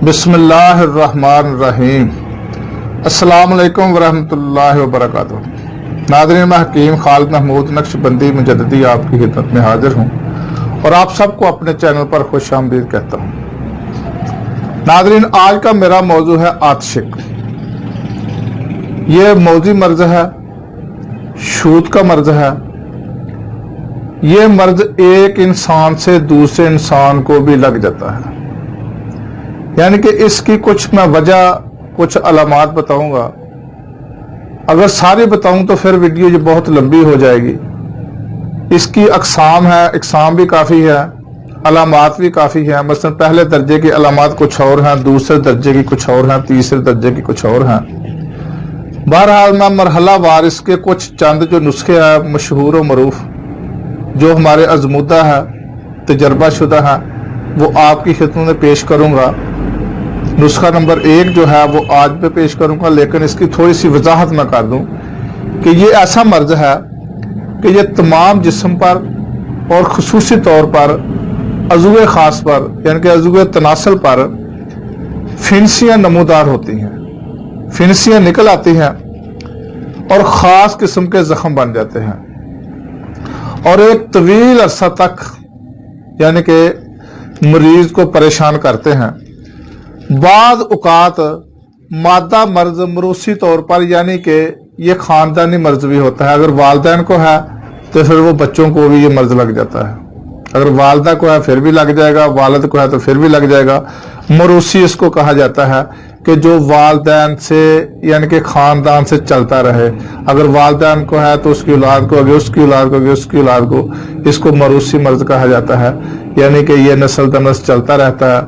बिस्मिल्लाहिर्रहमानिर्रहीम। अस्सलाम वालेकुम वरहमतुल्लाहि वबरकातुहू। नाज़रीन, मैं हकीम खालिद महमूद नक्शबंदी मुजद्दिदी आपकी खिदमत में हाजिर हूँ और आप सबको अपने चैनल पर खुश आमदीद कहता हूँ। नाज़रीन, आज का मेरा मौजू है आतिशिक। ये मौजी मर्ज है, शूद का मर्ज है। ये मर्ज एक इंसान से दूसरे इंसान को भी लग जाता है, यानी कि इसकी कुछ मैं वजह, कुछ अलामात बताऊंगा। अगर सारी बताऊं तो फिर वीडियो ये बहुत लंबी हो जाएगी। इसकी अकसाम है, अकसाम भी काफ़ी है, अलामात भी काफ़ी है। मसलन पहले दर्जे की अलामात कुछ और हैं, दूसरे दर्जे की कुछ और हैं, तीसरे दर्जे की कुछ और हैं। बहरहाल मैं मरहला वार इसके कुछ चंद जो नुस्खे हैं मशहूर और मरूफ, जो हमारे अजमुदा है, तजर्बा शुदा है, वो आपकी खिदमत में पेश करूंगा। नुस्खा नंबर 1 जो है वो आज पे पेश करूंगा, लेकिन इसकी थोड़ी सी वजाहत मैं कर दूं कि ये ऐसा मर्ज है कि ये तमाम जिस्म पर और खुसूसी तौर पर अज़ुए ख़ास पर, यानी कि अज़ुए तनासल पर फिनसियाँ नमूदार होती हैं, फिनसियाँ निकल आती हैं और ख़ास किस्म के ज़ख्म बन जाते हैं और एक तवील अरसा तक यानी कि मरीज को परेशान करते हैं। बाद औकात मादा मर्ज मरूसी तौर पर, यानी कि ये खानदानी मर्ज भी होता है। अगर वालिदैन को है तो फिर वो बच्चों को भी ये मर्ज लग जाता है। अगर वालदा को है फिर भी लग जाएगा, वालिद को है तो फिर भी लग जाएगा। मरूसी इसको कहा जाता है कि जो वालिदैन से यानी कि खानदान से चलता रहे। अगर वालिदैन को है तो उसकी औलाद को, अगर उसकी औलाद को, अगर उसकी औलाद को, इसको मरूसी मर्ज कहा जाता है, यानी कि ये नस्ल दर नस्ल चलता रहता है।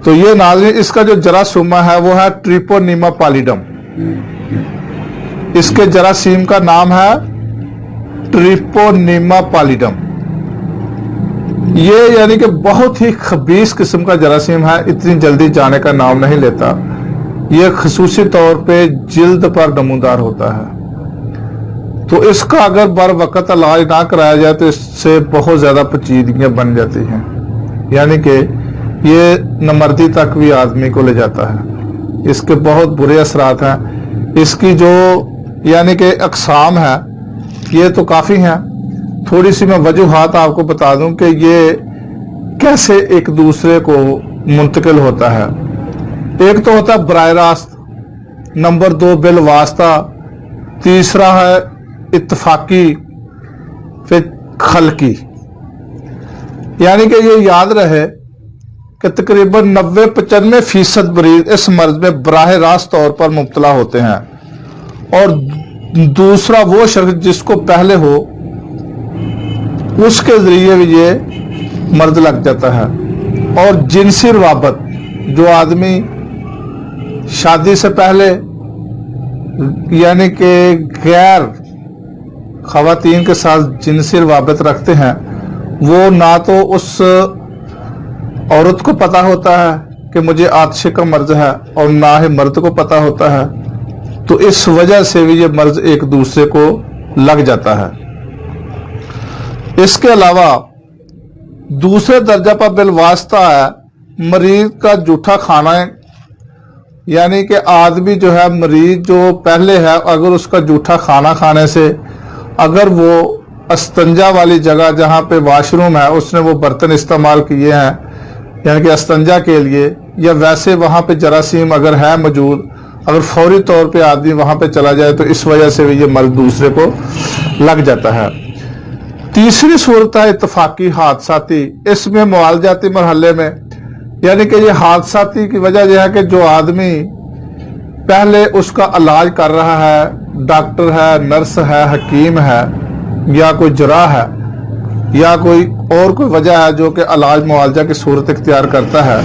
तो ये नाज़रीन, इसका जो जरासीम है वो है ट्रिपोनीमा पालिडम। इसके जरासीम का नाम है ट्रिपोनीमा पालिडम। ये यानी कि बहुत ही खबीस किस्म का जरासीम है, इतनी जल्दी जाने का नाम नहीं लेता। ये खसूसी तौर पे जिल्द पर नमूदार होता है। तो इसका अगर बर वक्त इलाज ना कराया जाए तो इससे बहुत ज्यादा पेचीदगियां बन जाती हैं, यानी कि ये नमर्दी तक भी आदमी को ले जाता है। इसके बहुत बुरे असरात हैं। इसकी जो यानी कि अकसाम है ये तो काफ़ी हैं। थोड़ी सी मैं वजूहात आपको बता दूं कि ये कैसे एक दूसरे को मुंतकिल होता है। एक तो होता है बराह रास्त, नंबर 2 बिल वास्ता, तीसरा है इत्तफाकी, फिर खलकी। यानी कि ये याद रहे कि तकरीबन 90-95% मरीज इस मर्ज में बराह रास्त तौर पर मुब्तला होते हैं और दूसरा वो शख्स जिसको पहले हो उसके जरिए भी ये मर्ज लग जाता है। और जिनसी रवाबत, जो आदमी शादी से पहले यानी कि गैर खवातीन के साथ जिनसी रवाबत रखते हैं, वो ना तो उस औरत को पता होता है कि मुझे आतिशिक का मर्ज है और ना ही मर्द को पता होता है। तो इस वजह से भी ये मर्ज एक दूसरे को लग जाता है। इसके अलावा दूसरे दर्जा पर बिलवास्ता है मरीज का जूठा खाना, यानी कि आदमी जो है, मरीज जो पहले है, अगर उसका जूठा खाना खाने से अगर वो अस्तंजा वाली जगह जहाँ पे वाशरूम है उसने वो बर्तन इस्तेमाल किए हैं यानी कि अस्तंजा के लिए, या वैसे वहाँ पे जरासीम अगर है मौजूद, अगर फौरी तौर पे आदमी वहाँ पे चला जाए तो इस वजह से भी ये मर्ज दूसरे को लग जाता है। तीसरी सूरत है इत्तफाकी हादसाती। इसमें मुआलजाती मरहले में, यानी कि ये हादसाती की वजह यह है कि जो आदमी पहले उसका इलाज कर रहा है, डॉक्टर है, नर्स है, हकीम है, या कोई जराह है, या कोई और कोई वजह है जो कि इलाज मुआलजा की सूरत इख्तियार करता है,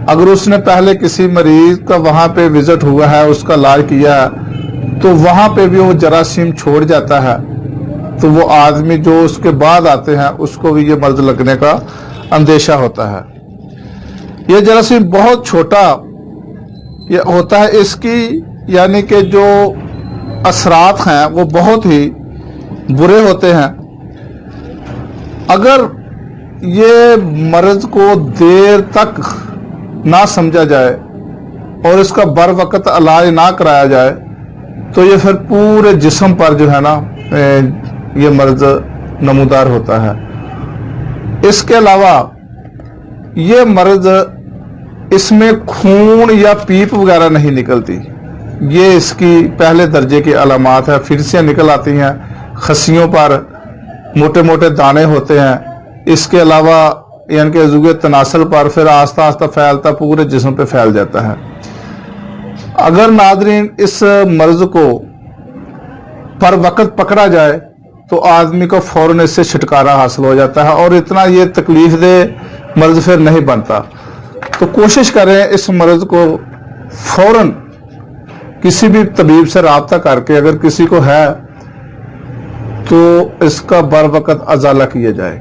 अगर उसने पहले किसी मरीज का वहां पे विजिट हुआ है, उसका इलाज किया है, तो वहां पे भी वो जरासीम छोड़ जाता है, तो वो आदमी जो उसके बाद आते हैं उसको भी ये मर्ज लगने का अंदेशा होता है। ये जरासीम बहुत छोटा ये होता है, इसकी यानी कि जो असरात हैं वो बहुत ही बुरे होते हैं। अगर ये मर्ज को देर तक ना समझा जाए और इसका बर वक्त इलाज ना कराया जाए तो ये फिर पूरे जिस्म पर जो है ना ये मर्ज नमूदार होता है। इसके अलावा ये मर्ज, इसमें खून या पीप वगैरह नहीं निकलती, ये इसकी पहले दर्जे की अलामात है। फिरसियाँ निकल आती हैं, खसियों पर मोटे मोटे दाने होते हैं। इसके अलावा यानी कि अज़ूगे तनासल पर फिर आस्ता आस्ता फैलता पूरे जिस्म पे फैल जाता है। अगर नाज़रीन इस मर्ज को पर वक्त पकड़ा जाए तो आदमी को फौरन इससे छुटकारा हासिल हो जाता है और इतना ये तकलीफ दे मर्ज फिर नहीं बनता। तो कोशिश करें इस मर्ज को फौरन किसी भी तबीब से राब्ता करके अगर किसी को है तो इसका बर वक्त अजाला किया जाए।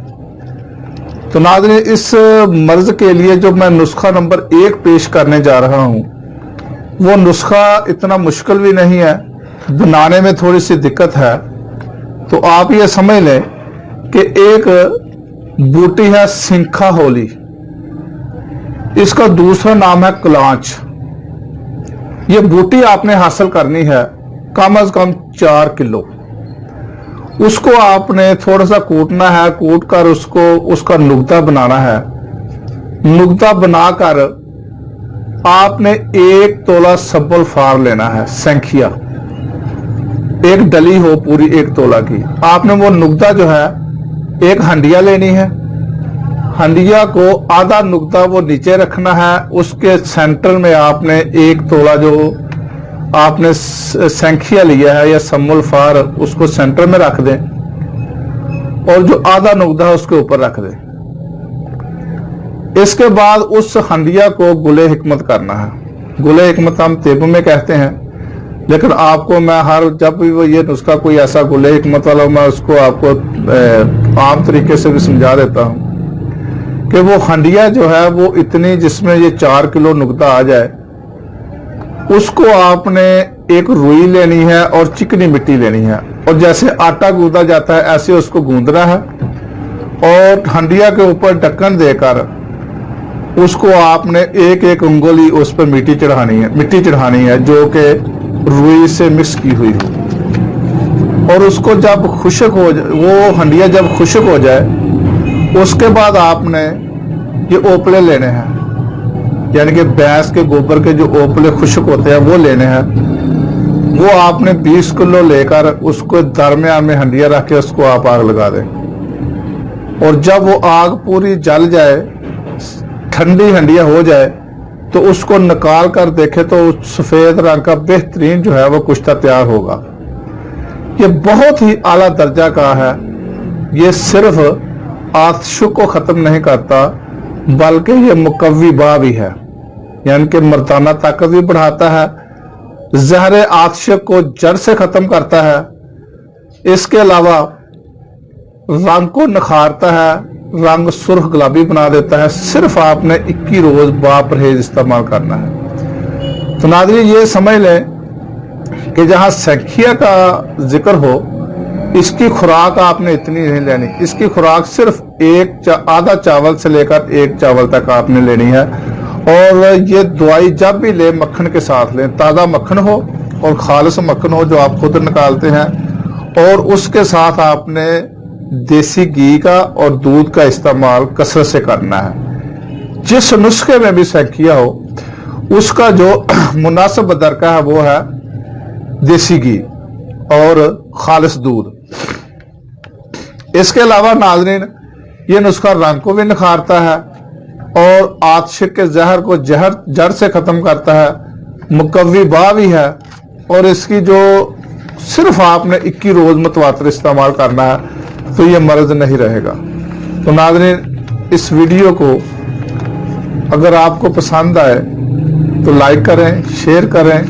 तो नाज़रीन इस मर्ज के लिए जो मैं नुस्खा नंबर 1 पेश करने जा रहा हूं वो नुस्खा इतना मुश्किल भी नहीं है, बनाने में थोड़ी सी दिक्कत है। तो आप ये समझ लें कि एक बूटी है सिंखा होली, इसका दूसरा नाम है कुलांच। ये बूटी आपने हासिल करनी है कम से कम 4 किलो। उसको आपने थोड़ा सा कूटना है, कूट कर उसका नुक्ता बनाना है। नुक्ता बनाकर आपने 1 तोला सब्बल फार लेना है, संखिया एक डली हो पूरी 1 तोला की। आपने वो नुक्ता जो है एक हंडिया लेनी है, हंडिया को आधा नुक्ता वो नीचे रखना है, उसके सेंटर में आपने 1 तोला जो आपने संखिया लिया है या सम्मुल फार उसको सेंटर में रख दें और जो आधा नुक्ता है उसके ऊपर रख दें। इसके बाद उस हंडिया को गुले हिकमत करना है। गुले हिकमत हम तेब में कहते हैं, लेकिन आपको मैं जब भी वो ये नुस्खा कोई ऐसा गुले हिकमत वाला मैं उसको आपको आम तरीके से भी समझा देता हूं कि वो हंडिया जो है वो इतनी जिसमें ये 4 किलो नुक्ता आ जाए, उसको आपने एक रुई लेनी है और चिकनी मिट्टी लेनी है और जैसे आटा गूंदा जाता है ऐसे उसको गूंदना है और हंडिया के ऊपर ढक्कन देकर उसको आपने एक एक उंगली उस पर मिट्टी चढ़ानी है जो कि रुई से मिक्स की हुई हो। और उसको जब खुश्क हो जाए, वो हंडिया जब खुश्क हो जाए उसके बाद आपने ये ओपले लेने हैं, यानी कि भैंस के गोबर के जो ओपले खुश्क होते हैं वो लेने हैं। वो आपने 20 किलो लेकर उसको दरमियान में हंडिया रख के उसको आप आग लगा दें और जब वो आग पूरी जल जाए, ठंडी हंडिया हो जाए तो उसको निकाल कर देखे तो सफेद रंग का बेहतरीन जो है वो कुश्ता तैयार होगा। ये बहुत ही आला दर्जा का है। ये सिर्फ आतशुक को खत्म नहीं करता बल्कि ये मुकव्वी बा भी है, यानी कि मर्दाना ताकत भी बढ़ाता है, जहर आतशुक को जड़ से खत्म करता है। इसके अलावा रंग को निखारता है, रंग सुर्ख गुलाबी बना देता है। सिर्फ आपने 21 रोज बापरहेज इस्तेमाल करना है। तो नाज़रीन ये समझ लें कि जहां संखिया का जिक्र हो, इसकी खुराक आपने इतनी नहीं लेनी। इसकी खुराक सिर्फ आधा चावल से लेकर 1 चावल तक आपने लेनी है। और ये दवाई जब भी ले मक्खन के साथ लें, ताज़ा मक्खन हो और खालिस मक्खन हो जो आप खुद निकालते हैं, और उसके साथ आपने देसी घी का और दूध का इस्तेमाल कसरत से करना है। जिस नुस्खे में भी संखिया हो उसका जो मुनासिब दरका है वो है देसी घी और खालिस दूध। इसके अलावा नाज़रीन ये नुस्खा रंग को भी निखारता है और आतशिक के जहर को जड़ से खत्म करता है, मुकव्वी बा भी है। और इसकी जो सिर्फ आपने 21 रोज मुतवातिर इस्तेमाल करना है तो ये मर्ज नहीं रहेगा। तो नाज़रीन इस वीडियो को अगर आपको पसंद आए तो लाइक करें, शेयर करें,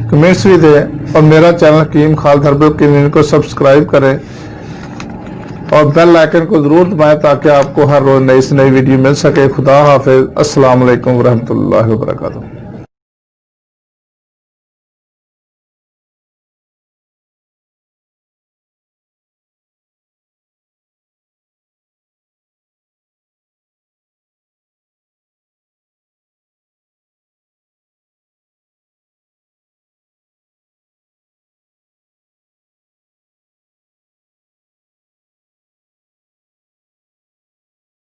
कमेंट्स भी दें और मेरा चैनल हकीम खालिद हर्बल क्लिनिक को सब्सक्राइब करें और बेल आइकन को जरूर दबाएं ताकि आपको हर रोज नई से नई वीडियो मिल सके। खुदा हाफिज। अस्सलाम वालेकुम रहमतुल्लाहि व बरकातुहू।